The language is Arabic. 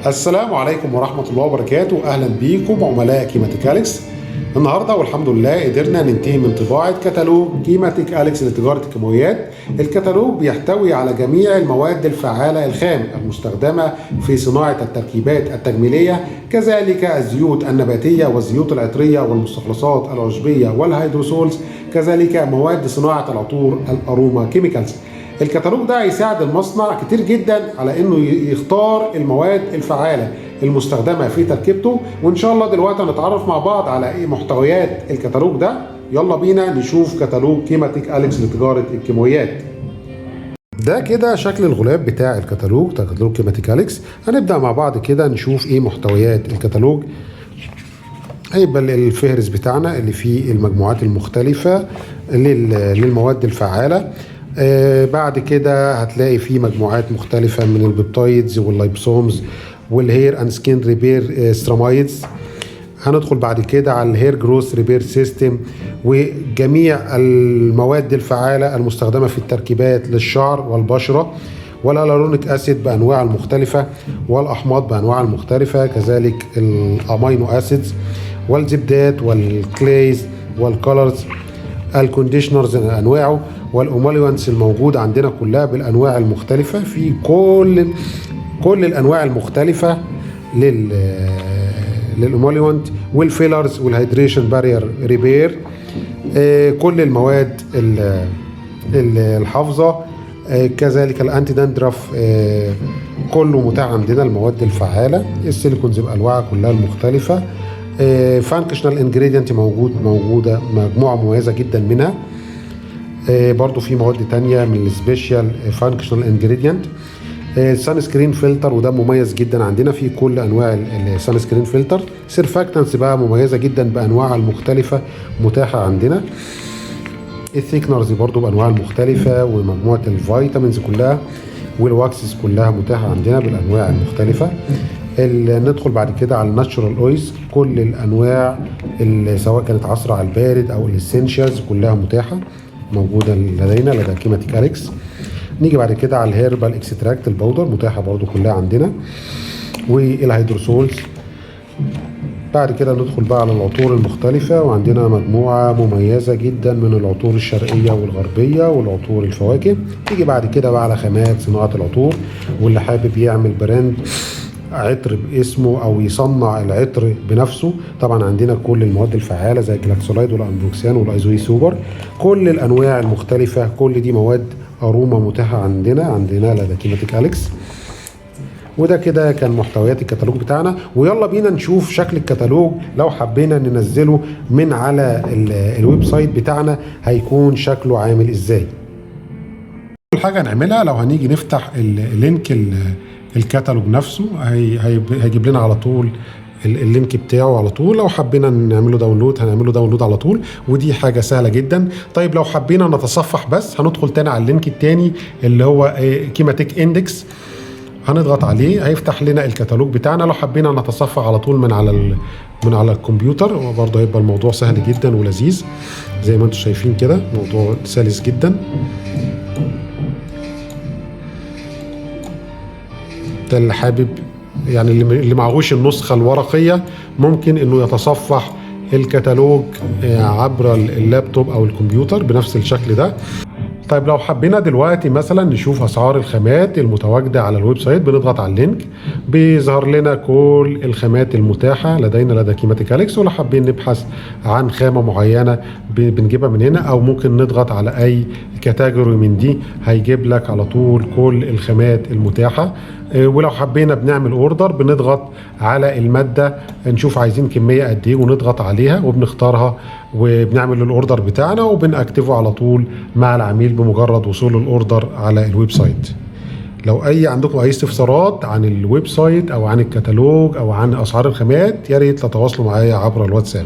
السلام عليكم ورحمة الله وبركاته. أهلا بيكم عملاء كيماتيك أليكس. النهاردة والحمد لله قدرنا ننتهي من طباعة كتالوج كيماتيك أليكس لتجارة الكيماويات. الكتالوج بيحتوي على جميع المواد الفعالة الخام المستخدمة في صناعة التركيبات التجميلية، كذلك الزيوت النباتية والزيوت العطرية والمستخلصات العشبية والهيدروسولز، كذلك مواد صناعة العطور الأروما كيميكالز. الكتالوج ده هيساعد المصنع كتير جدا على انه يختار المواد الفعاله المستخدمه في تركيبته، وان شاء الله دلوقتي هنتعرف مع بعض على ايه محتويات الكتالوج ده. يلا بينا نشوف كتالوج كيماتيك أليكس لتجاره الكيماويات. ده كده شكل الغلاف بتاع الكتالوج، كتالوج كيماتيك أليكس. هنبدا مع بعض كده نشوف ايه محتويات الكتالوج. هيبقى الفهرس بتاعنا اللي فيه المجموعات المختلفه للمواد الفعاله. بعد كده هتلاقي فيه مجموعات مختلفة من البيبتايدز واللايبسومز والهير اند سكين ريبير سترامايدز. هندخل بعد كده على الهير جروث ريبير سيستم وجميع المواد الفعالة المستخدمة في التركيبات للشعر والبشرة، والهيالورونيك اسيد بانواع المختلفة والاحماض بانواع المختلفة، كذلك الامينو اسيدز والزبدات والكليز والكولرز، الكونديشنرز انواعه، والاموليونتس الموجود عندنا كلها بالانواع المختلفه في كل الانواع المختلفه للاموليونت والفيلرز والهيدريشن بارير ريبير. كل المواد الحافظه، كذلك الانتي داندرف كله متاح عندنا. المواد الفعاله السيليكونز بانواعها كلها المختلفه. فانكشنال انجريدينت موجوده مجموعه مميزه جدا منها. برضو في مواد تانية من السبيشال فانكشنال انجريدينت. سان سكرين فلتر وده مميز جدا عندنا في كل انواع السان سكرين فلتر. سيرفاكتنس بقى مميزه جدا بانواعها المختلفه متاحه عندنا. الثيكنرز برضو بانواعها المختلفه، ومجموعه الفيتامينز كلها والواكسز كلها متاحه عندنا بالانواع المختلفه. ندخل بعد كده على الناتشورال اويلز، كل الانواع سواء كانت عصره على البارد او الاسينشالز كلها متاحه موجوده لدينا لدى كيماتيك أليكس. نيجي بعد كده على الهيربال اكستراكت البودر متاحه برضو كلها عندنا، والهيدروسولز. بعد كده ندخل بقى على العطور المختلفه، وعندنا مجموعه مميزه جدا من العطور الشرقيه والغربيه والعطور الفواكه. نيجي بعد كده بقى على خامات صناعه العطور، واللي حابب يعمل براند عطر باسمه او يصنع العطر بنفسه، طبعا عندنا كل المواد الفعاله زي الجلاكسولايد والامبروكسيان والايزوي سوبر، كل الانواع المختلفه، كل دي مواد اروما متاحه عندنا لدى كيماتيك أليكس. وده كده كان محتويات الكتالوج بتاعنا، ويلا بينا نشوف شكل الكتالوج لو حبينا ننزله من على الويب سايت بتاعنا هيكون شكله عامل ازاي. اول حاجه هنعملها لو هنيجي نفتح اللينك الكتالوج نفسه هيجيب لنا على طول اللينك بتاعه على طول. لو حبينا نعمله داونلود هنعمله داونلود على طول، ودي حاجه سهله جدا. طيب لو حبينا نتصفح بس هندخل تاني على اللينك التاني اللي هو كيماتيك اندكس، هنضغط عليه هيفتح لنا الكتالوج بتاعنا. لو حبينا نتصفح على طول من على الكمبيوتر وبرضه هيبقى الموضوع سهل جدا ولذيذ زي ما انتم شايفين كده، موضوع سلس جدا. ده اللي حابب يعني اللي معهوش النسخة الورقية ممكن انه يتصفح الكتالوج عبر اللابتوب او الكمبيوتر بنفس الشكل ده. طيب لو حبينا دلوقتي مثلا نشوف اسعار الخامات المتواجده على الويب سايت، بنضغط على اللينك بيظهر لنا كل الخامات المتاحه لدينا لدى كيماتيك أليكس. ولو حابين نبحث عن خامه معينه بنجيبها من هنا، او ممكن نضغط على اي كاتيجوري من دي هيجيب لك على طول كل الخامات المتاحه. ولو حبينا بنعمل اوردر بنضغط على الماده نشوف عايزين كميه قد ايه ونضغط عليها وبنختارها وبنعمل الاوردر بتاعنا وبنأكتفه على طول مع العميل بمجرد وصول الاوردر على الويب سايت. لو عندكم اي استفسارات عن الويب سايت او عن الكتالوج او عن اسعار الخامات، يا ريت تتواصلوا معايا عبر الواتساب.